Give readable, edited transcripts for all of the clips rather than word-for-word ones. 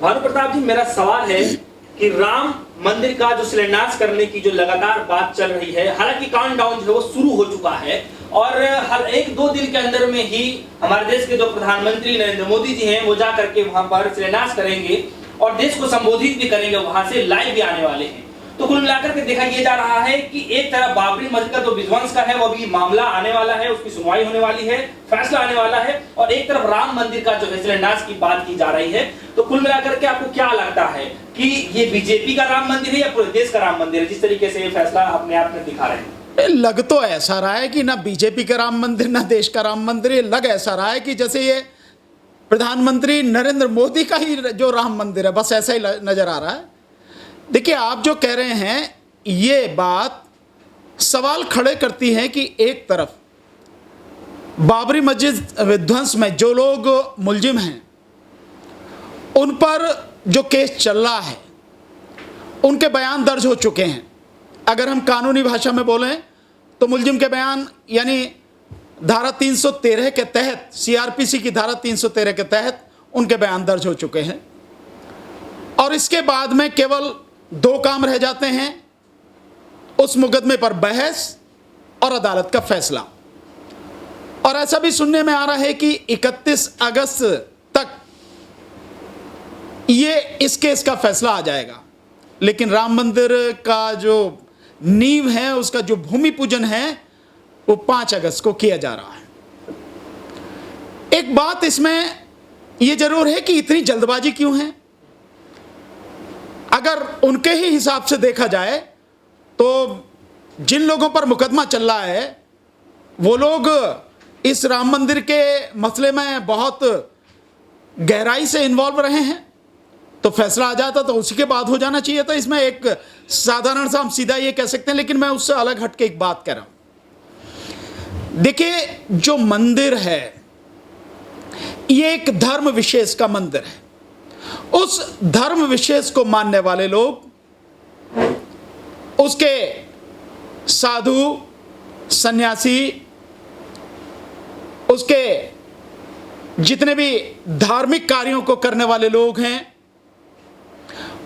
भानु प्रताप जी, मेरा सवाल है कि राम मंदिर का जो शिलान्यास करने की जो लगातार बात चल रही है, हालांकि काउंटडाउन जो है वो शुरू हो चुका है और हर एक दो दिन के अंदर में ही हमारे देश के जो प्रधानमंत्री नरेंद्र मोदी जी हैं वो जा करके वहां पर शिलान्यास करेंगे और देश को संबोधित भी करेंगे, वहां से लाइव भी आने वाले हैं। तो कुल मिलाकर के देखा यह जा रहा है कि एक तरफ बाबरी मस्जिद का जो विध्वंस का है वो अभी मामला आने वाला है, उसकी सुनवाई होने वाली है, फैसला आने वाला है, और एक तरफ राम मंदिर का जो है शिलान्यास की बात की जा रही है। तो कुल मिलाकर के आपको क्या लगता है कि ये बीजेपी का राम मंदिर है या पूरे देश का राम मंदिर है, जिस तरीके से ये फैसला अपने आप में दिखा रहे हैं? लग तो ऐसा रहा है कि ना बीजेपी का राम मंदिर ना देश का राम मंदिर, ये लग ऐसा रहा है कि जैसे ये प्रधानमंत्री नरेंद्र मोदी का ही जो राम मंदिर है, बस ऐसा ही नजर आ रहा है। देखिए, आप जो कह रहे हैं ये बात सवाल खड़े करती है कि एक तरफ बाबरी मस्जिद विध्वंस में जो लोग मुलजिम हैं उन पर जो केस चल रहा है उनके बयान दर्ज हो चुके हैं। अगर हम कानूनी भाषा में बोलें तो मुलजिम के बयान यानी धारा 313 के तहत, सीआरपीसी की धारा 313 के तहत उनके बयान दर्ज हो चुके हैं और इसके बाद में केवल दो काम रह जाते हैं, उस मुकदमे पर बहस और अदालत का फैसला। और ऐसा भी सुनने में आ रहा है कि 31 अगस्त तक ये इस केस का फैसला आ जाएगा। लेकिन राम मंदिर का जो नींव है, उसका जो भूमि पूजन है वो 5 अगस्त को किया जा रहा है। एक बात इसमें यह जरूर है कि इतनी जल्दबाजी क्यों है? अगर उनके ही हिसाब से देखा जाए तो जिन लोगों पर मुकदमा चल रहा है वो लोग इस राम मंदिर के मसले में बहुत गहराई से इन्वॉल्व रहे हैं, तो फैसला आ जाता तो उसी के बाद हो जाना चाहिए था। इसमें एक साधारण सा हम सीधा ये कह सकते हैं, लेकिन मैं उससे अलग हटके एक बात कर रहा हूं। देखिए, जो मंदिर है ये एक धर्म विशेष का मंदिर है। उस धर्म विशेष को मानने वाले लोग, उसके साधु, सन्यासी, उसके जितने भी धार्मिक कार्यों को करने वाले लोग हैं,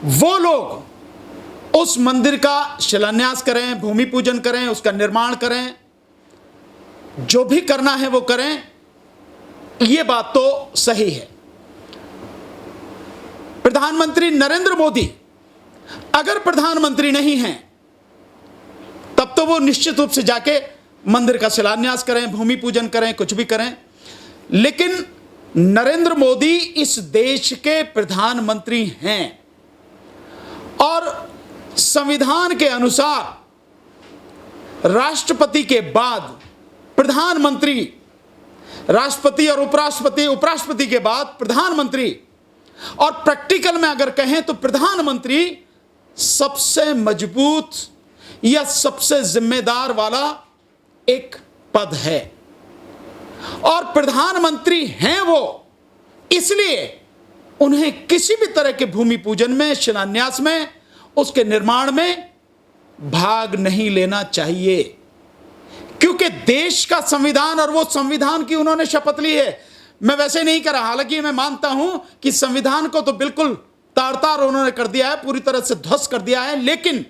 वो लोग उस मंदिर का शिलान्यास करें, भूमि पूजन करें, उसका निर्माण करें, जो भी करना है वो करें। ये बात तो सही है। प्रधानमंत्री नरेंद्र मोदी अगर प्रधानमंत्री नहीं हैं तब तो वो निश्चित रूप से जाके मंदिर का शिलान्यास करें, भूमि पूजन करें, कुछ भी करें। लेकिन नरेंद्र मोदी इस देश के प्रधानमंत्री हैं और संविधान के अनुसार राष्ट्रपति के बाद प्रधानमंत्री, राष्ट्रपति और उपराष्ट्रपति, उपराष्ट्रपति के बाद प्रधानमंत्री, और प्रैक्टिकल में अगर कहें तो प्रधानमंत्री सबसे मजबूत या सबसे जिम्मेदार वाला एक पद है। और प्रधानमंत्री हैं वो, इसलिए उन्हें किसी भी तरह के भूमि पूजन में, शिलान्यास में, उसके निर्माण में भाग नहीं लेना चाहिए, क्योंकि देश का संविधान और वो संविधान की उन्होंने शपथ ली है। मैं वैसे नहीं कर रहा, हालांकि मैं मानता हूं कि संविधान को तो बिल्कुल तार-तार उन्होंने कर दिया है, पूरी तरह से ध्वस्त कर दिया है, लेकिन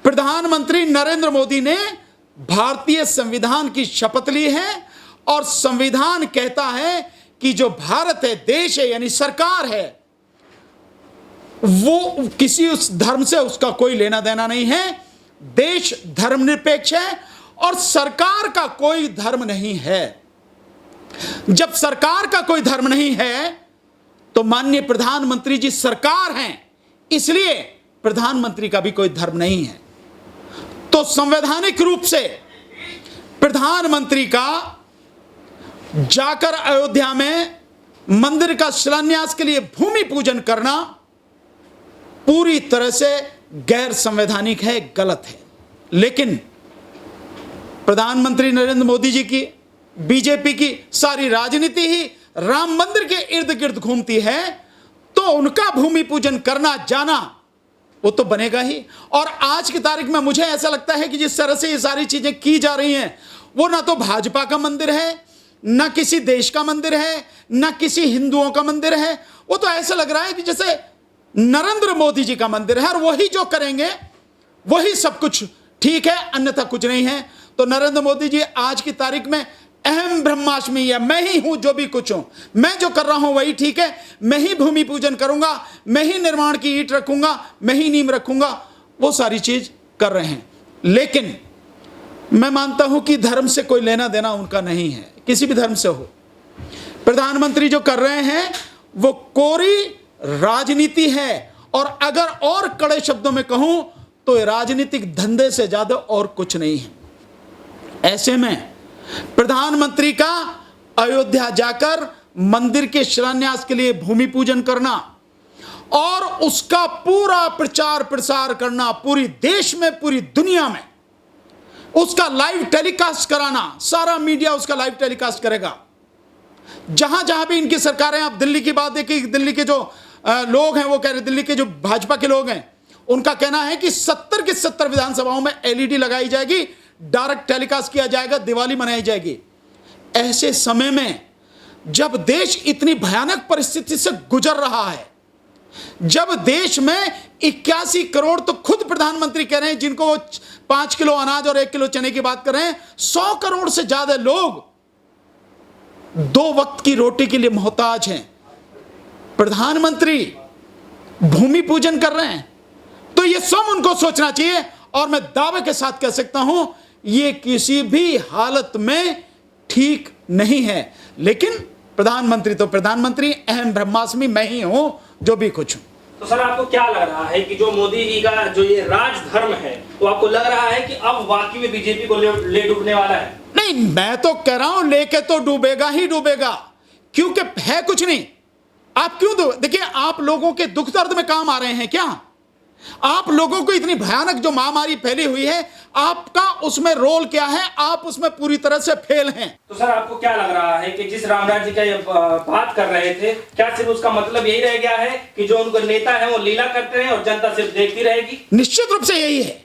प्रधानमंत्री नरेंद्र मोदी ने भारतीय संविधान की शपथ ली है और संविधान कहता है कि जो भारत है, देश है, यानी सरकार है, वो किसी उस धर्म से उसका कोई लेना देना नहीं है। देश धर्मनिरपेक्ष है और सरकार का कोई धर्म नहीं है। जब सरकार का कोई धर्म नहीं है तो माननीय प्रधानमंत्री जी सरकार हैं, इसलिए प्रधानमंत्री का भी कोई धर्म नहीं है। तो संवैधानिक रूप से प्रधानमंत्री का जाकर अयोध्या में मंदिर का शिलान्यास के लिए भूमि पूजन करना पूरी तरह से गैर संवैधानिक है, गलत है। लेकिन प्रधानमंत्री नरेंद्र मोदी जी की, बीजेपी की सारी राजनीति ही राम मंदिर के इर्द गिर्द घूमती है, तो उनका भूमि पूजन करना जाना वो तो बनेगा ही। और आज की तारीख में मुझे ऐसा लगता है कि जिस तरह से ये सारी चीजें की जा रही हैं, वो ना तो भाजपा का मंदिर है, ना किसी देश का मंदिर है, ना किसी हिंदुओं का मंदिर है। वो तो ऐसा लग रहा है कि जैसे नरेंद्र मोदी जी का मंदिर है और वही जो करेंगे वही सब कुछ ठीक है, अन्यथा कुछ नहीं है। तो नरेंद्र मोदी जी आज की तारीख में अहम ब्रह्मास्मि है, मैं ही हूं जो भी कुछ हूं, मैं जो कर रहा हूं वही ठीक है, मैं ही भूमि पूजन करूंगा, मैं ही निर्माण की ईंट रखूंगा, मैं ही नींव रखूंगा, वो सारी चीज कर रहे हैं। लेकिन मैं मानता हूं कि धर्म से कोई लेना देना उनका नहीं है, किसी भी धर्म से हो। प्रधानमंत्री जो कर रहे हैं वो कोरी राजनीति है, और अगर और कड़े शब्दों में कहूं तो राजनीतिक धंधे से ज्यादा और कुछ नहीं है। ऐसे में प्रधानमंत्री का अयोध्या जाकर मंदिर के शिलान्यास के लिए भूमि पूजन करना और उसका पूरा प्रचार प्रसार करना, पूरी देश में, पूरी दुनिया में उसका लाइव टेलीकास्ट कराना, सारा मीडिया उसका लाइव टेलीकास्ट करेगा। जहां जहां भी इनकी सरकारें, आप दिल्ली की बात देखिए, दिल्ली के जो लोग हैं वो कह रहे, दिल्ली के जो भाजपा के लोग हैं उनका कहना है कि 70 की 70 विधानसभाओं में एलईडी लगाई जाएगी, डायरेक्ट टेलीकास्ट किया जाएगा, दिवाली मनाई जाएगी। ऐसे समय में जब देश इतनी भयानक परिस्थिति से गुजर रहा है, जब देश में 81 करोड़, तो खुद प्रधानमंत्री कह रहे हैं जिनको वो 5 किलो अनाज और 1 किलो चने की बात कर रहे हैं, 100 करोड़ से ज्यादा लोग 2 वक्त की रोटी के लिए मोहताज हैं। प्रधानमंत्री भूमि पूजन कर रहे हैं, तो ये सब उनको सोचना चाहिए। और मैं दावे के साथ कह सकता हूं ये किसी भी हालत में ठीक नहीं है। लेकिन प्रधानमंत्री तो प्रधानमंत्री, अहम ब्रह्मास्मि मैं ही हूं जो भी कुछ हूं। तो सर आपको क्या लग रहा है कि जो मोदी जी का जो ये राजधर्म है, तो आपको लग रहा है कि अब वाकई में बीजेपी को ले डूबने वाला है? नहीं, मैं तो कह रहा हूं लेके तो डूबेगा ही डूबेगा, क्योंकि है कुछ नहीं। आप क्यों देखिए, आप लोगों के दुख दर्द में काम आ रहे हैं क्या? आप लोगों को इतनी भयानक जो महामारी फैली हुई है, आपका उसमें रोल क्या है? आप उसमें पूरी तरह से फेल हैं। तो सर आपको क्या लग रहा है कि जिस रामराज जी का ये बात कर रहे थे, क्या सिर्फ उसका मतलब यही रह गया है कि जो उनके नेता है वो लीला करते हैं और जनता सिर्फ देखती रहेगी? निश्चित रूप से यही है,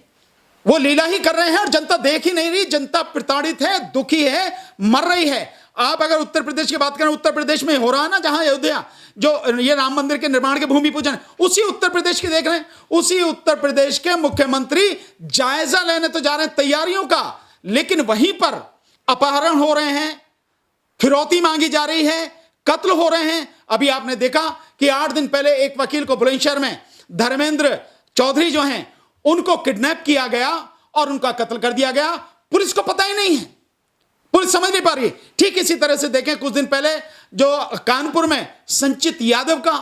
वो लीला ही कर रहे हैं और जनता देख ही नहीं रही। जनता प्रताड़ित है, दुखी है, मर रही है। आप अगर उत्तर प्रदेश की बात करें, उत्तर प्रदेश में हो रहा है ना, जहां अयोध्या जो ये राम मंदिर के निर्माण के भूमि पूजन, उसी उत्तर प्रदेश की देख रहे हैं। उसी उत्तर प्रदेश के मुख्यमंत्री जायजा लेने तो जा रहे हैं तैयारियों का, लेकिन वहीं पर अपहरण हो रहे हैं, फिरौती मांगी जा रही है, कत्ल हो रहे हैं। अभी आपने देखा कि 8 दिन पहले एक वकील को बुलंदशहर में, धर्मेंद्र चौधरी जो हैं, उनको किडनैप किया गया और उनका कत्ल कर दिया गया। पुलिस को पता ही नहीं है, पुलिस समझ नहीं पा रही। ठीक इसी तरह से देखें, कुछ दिन पहले जो कानपुर में संचित यादव का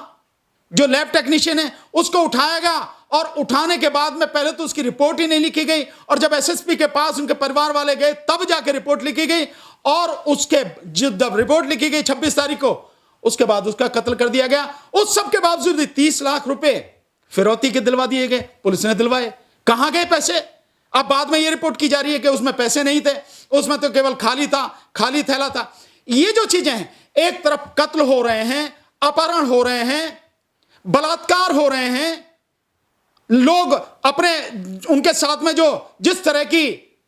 जो लैब टेक्नीशियन है, उसको उठाया गया और उठाने के बाद में पहले तो उसकी रिपोर्ट ही नहीं लिखी गई, और जब एसएसपी के पास उनके परिवार वाले गए तब जाके रिपोर्ट लिखी गई, और उसके जब रिपोर्ट लिखी गई 26 तारीख को, उसके बाद उसका कत्ल कर दिया गया। उस सब के बावजूद 30 लाख रुपए फिरौती के दिलवा दिए गए, पुलिस ने दिलवाए। कहां गए पैसे? अब बाद में यह रिपोर्ट की जा रही है कि उसमें पैसे नहीं थे, उसमें तो केवल खाली था, खाली थैला था। ये जो चीजें हैं, एक तरफ कत्ल हो रहे हैं, अपहरण हो रहे हैं, बलात्कार हो रहे हैं, लोग अपने उनके साथ में जो जिस तरह की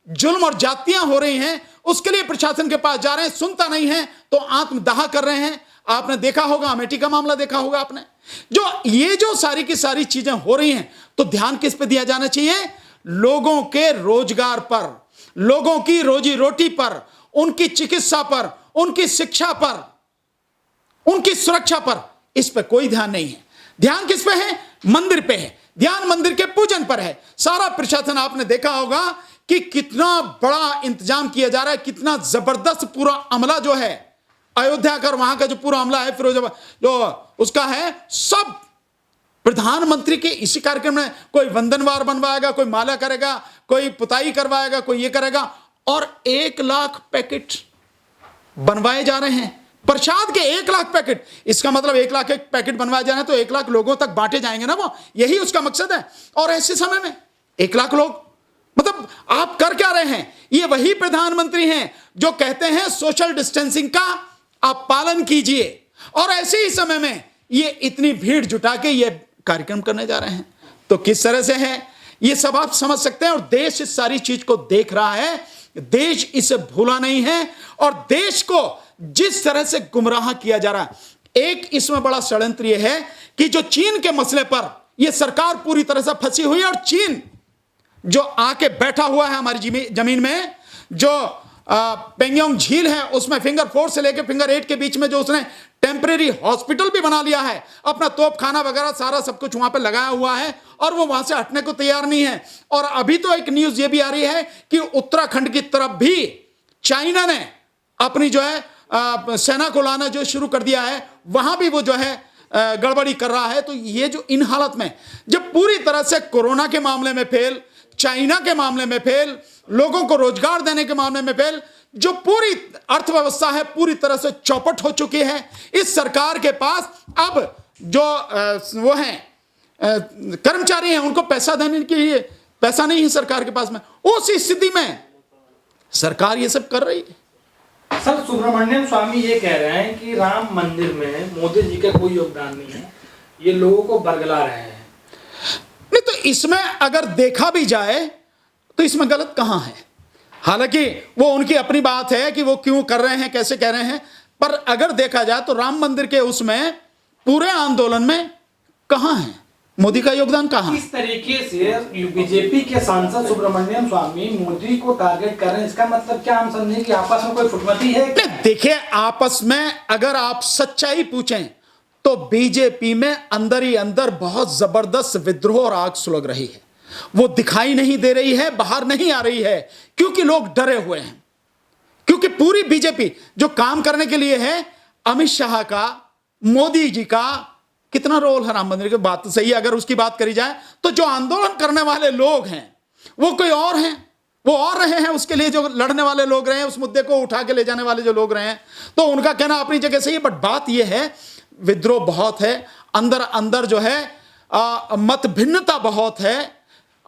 जुल्म और जातियां हो रही हैं, उसके लिए प्रशासन के पास जा रहे हैं, सुनता नहीं है तो आत्मदाह कर रहे हैं। आपने देखा होगा, अमेठी का मामला देखा होगा आपने। ये जो सारी की सारी चीजें हो रही हैं, तो ध्यान किस पे दिया जाना चाहिए? लोगों के रोजगार पर, लोगों की रोजी रोटी पर, उनकी चिकित्सा पर, उनकी शिक्षा पर, उनकी सुरक्षा पर। इस पे कोई ध्यान नहीं है। ध्यान किस पे है? मंदिर पे है, ध्यान मंदिर के पूजन पर है। सारा प्रशासन, आपने देखा होगा कि कितना बड़ा इंतजाम किया जा रहा है, कितना जबरदस्त पूरा अमला जो है अयोध्या का, वहां का जो पूरा अमला है फिरोजाबाद जो उसका है, सब प्रधानमंत्री के इसी कार्यक्रम में कोई वंदनवार बनवाएगा, कोई माला करेगा, कोई पुताई करवाएगा, कोई ये करेगा, और 1 लाख पैकेट बनवाए जा रहे हैं प्रसाद के। 1 लाख पैकेट, इसका मतलब 1 लाख एक पैकेट बनवाए जा रहे हैं तो 1 लाख लोगों तक बांटे जाएंगे ना, वो यही उसका मकसद है। और ऐसे समय में 1 लाख लोग, मतलब आप कर क्या रहे हैं? ये वही प्रधानमंत्री हैं जो कहते हैं सोशल डिस्टेंसिंग का आप पालन कीजिए, और ऐसे ही समय में ये इतनी भीड़ जुटा के ये कार्यक्रम करने जा रहे हैं। तो किस तरह से है ये सब आप समझ सकते हैं। और देश इस सारी चीज को देख रहा है, देश इसे भूला नहीं है, और देश को जिस तरह से गुमराह किया जा रहा है। एक इसमें बड़ा षड्यंत्र यह है कि जो चीन के मसले पर यह सरकार पूरी तरह से फंसी हुई है, और चीन जो आके बैठा हुआ है हमारी जमीन में, जो पेंगोंग झील है उसमें फिंगर 4 से लेकर फिंगर 8 के बीच में जो उसने टेम्परेरी हॉस्पिटल भी बना लिया है, अपना तोपखाना वगैरह सारा सब कुछ वहां पे लगाया हुआ है, और वो वहां से हटने को तैयार नहीं है। और अभी तो एक न्यूज ये भी आ रही है कि उत्तराखंड की तरफ भी चाइना ने अपनी जो है सेना को लाना जो शुरू कर दिया है, वहां भी वो जो है गड़बड़ी कर रहा है। तो ये जो इन हालत में जब पूरी तरह से कोरोना के मामले में फेल, चाइना के मामले में फेल, लोगों को रोजगार देने के मामले में फेल, जो पूरी अर्थव्यवस्था है पूरी तरह से चौपट हो चुकी है, इस सरकार के पास अब जो वो हैं कर्मचारी हैं उनको पैसा देने के लिए पैसा नहीं है सरकार के पास में। उस स्थिति में सरकार ये सब कर रही है। सर, सुब्रमण्यम स्वामी ये कह रहे हैं कि राम मंदिर में मोदी जी का कोई योगदान नहीं है, ये लोगों को बरगला रहे हैं। नहीं तो इसमें अगर देखा भी जाए तो इसमें गलत कहां है? हालांकि वो उनकी अपनी बात है कि वो क्यों कर रहे हैं, कैसे कह रहे हैं, पर अगर देखा जाए तो राम मंदिर के उसमें पूरे आंदोलन में कहां है मोदी का योगदान? कहां? इस तरीके से बीजेपी के सांसद सुब्रमण्यम स्वामी मोदी को टारगेट कर रहे हैं, इसका मतलब क्या हम समझें कि आपस में कोई फुटमती है? देखिए, आपस में अगर आप सच्चाई पूछें तो बीजेपी में अंदर ही अंदर बहुत जबरदस्त विद्रोह और आग सुलग रही है। वो दिखाई नहीं दे रही है, बाहर नहीं आ रही है, क्योंकि लोग डरे हुए हैं। क्योंकि पूरी बीजेपी जो काम करने के लिए है, अमित शाह का, मोदी जी का कितना रोल है राम मंदिर की बात तो सही है। अगर उसकी बात करी जाए तो जो आंदोलन करने वाले लोग हैं वो कोई और हैं, वो और रहे हैं, उसके लिए जो लड़ने वाले लोग रहे हैं, उस मुद्दे को उठा के ले जाने वाले जो लोग रहे हैं, तो उनका कहना अपनी जगह सही है। बट बात यह है, विद्रोह बहुत है, अंदर अंदर जो है मत भिन्नता बहुत है,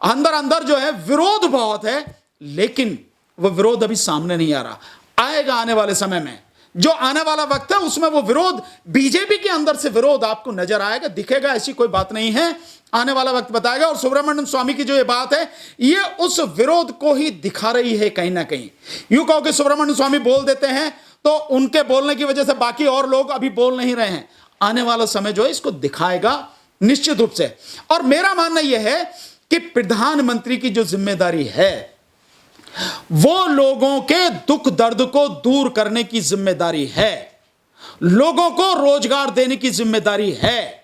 अंदर अंदर जो है विरोध बहुत है, लेकिन वो विरोध अभी सामने नहीं आ रहा। आएगा आने वाले समय में, जो आने वाला वक्त है उसमें वो विरोध, बीजेपी के अंदर से विरोध आपको नजर आएगा, दिखेगा, ऐसी कोई बात नहीं है। आने वाला वक्त बताएगा। और सुब्रमण्यम स्वामी की जो ये बात है, ये उस विरोध को ही दिखा रही है कहीं ना कहीं। यूं कहो कि सुब्रमण्यम स्वामी बोल देते हैं तो उनके बोलने की वजह से बाकी और लोग अभी बोल नहीं रहे हैं। आने वाला समय जो है इसको दिखाएगा निश्चित रूप से। और मेरा मानना यह है कि प्रधानमंत्री की जो जिम्मेदारी है वो लोगों के दुख दर्द को दूर करने की जिम्मेदारी है, लोगों को रोजगार देने की जिम्मेदारी है,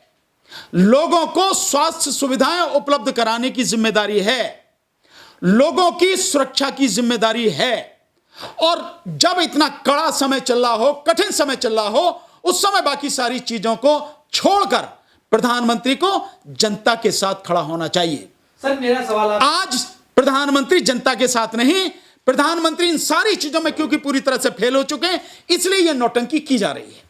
लोगों को स्वास्थ्य सुविधाएं उपलब्ध कराने की जिम्मेदारी है, लोगों की सुरक्षा की जिम्मेदारी है। और जब इतना कड़ा समय चल रहा हो, कठिन समय चल रहा हो, उस समय बाकी सारी चीजों को छोड़कर प्रधानमंत्री को जनता के साथ खड़ा होना चाहिए। सर, मेरा सवाल आज प्रधानमंत्री जनता के साथ नहीं, प्रधानमंत्री इन सारी चीजों में क्योंकि पूरी तरह से फेल हो चुके हैं, इसलिए यह नौटंकी की जा रही है।